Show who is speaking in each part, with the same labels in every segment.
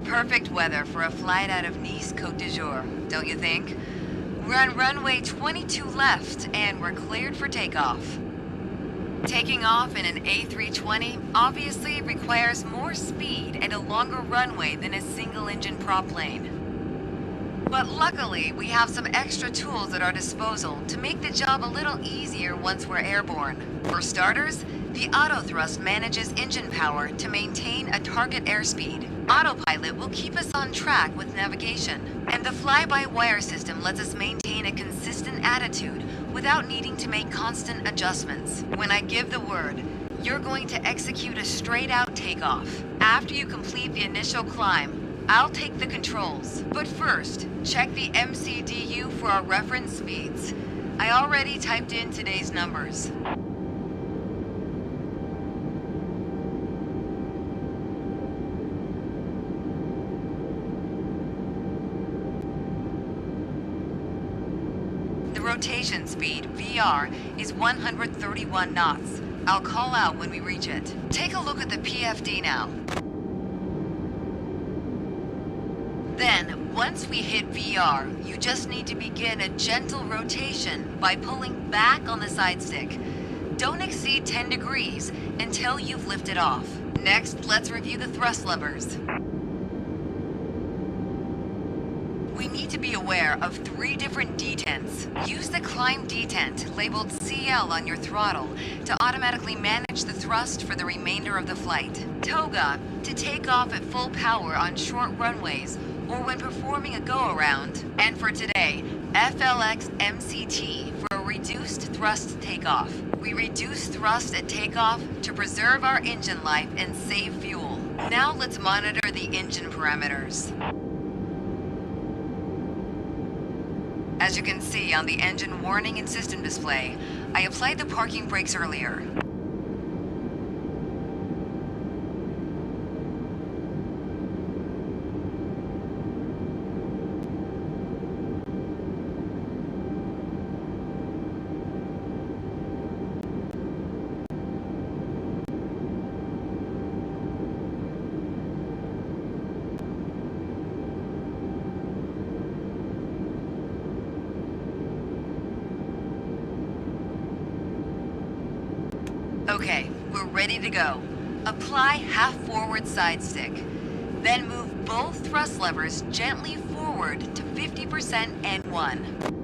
Speaker 1: Perfect weather for a flight out of Nice Côte d'Azur, don't you think? We're on runway 22 left, and we're cleared for takeoff. Taking off in an A320 obviously requires more speed and a longer runway than a single-engine prop plane. But luckily, we have some extra tools at our disposal to make the job a little easier once we're airborne. For starters, the autothrust manages engine power to maintain a target airspeed. Autopilot will keep us on track with navigation, and the fly-by-wire system lets us maintain a consistent attitude without needing to make constant adjustments. When I give the word, you're going to execute a straight-out takeoff. After you complete the initial climb, I'll take the controls. But first, check the MCDU for our reference speeds. I already typed in today's numbers. The rotation speed, VR, is 131 knots. I'll call out when we reach it. Take a look at the PFD now. Then, once we hit VR, you just need to begin a gentle rotation by pulling back on the side stick. Don't exceed 10 degrees until you've lifted off. Next, let's review the thrust levers. We need to be aware of 3 different detents. Use the climb detent labeled CL on your throttle to automatically manage the thrust for the remainder of the flight. Toga to take off at full power on short runways or when performing a go-around. And for today, FLX MCT for a reduced thrust takeoff. We reduce thrust at takeoff to preserve our engine life and save fuel. Now let's monitor the engine parameters. As you can see on the engine warning and system display, I applied the parking brakes earlier. Okay, we're ready to go. Apply half forward side stick. Then move both thrust levers gently forward to 50% N1.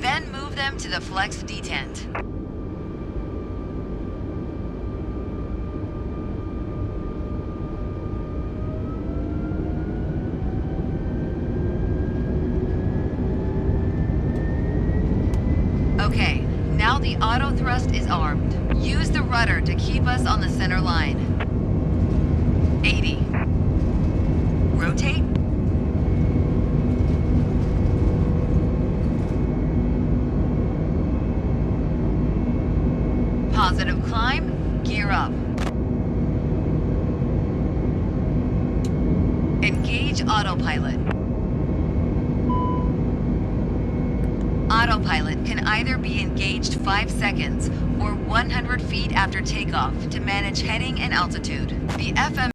Speaker 1: Then move them to the flex detent. Okay, now the auto thrust is armed. Use the rudder to keep us on the center line. 80. Rotate. Positive climb, gear up. Engage autopilot. Autopilot can either be engaged 5 seconds or 100 feet after takeoff to manage heading and altitude. The FM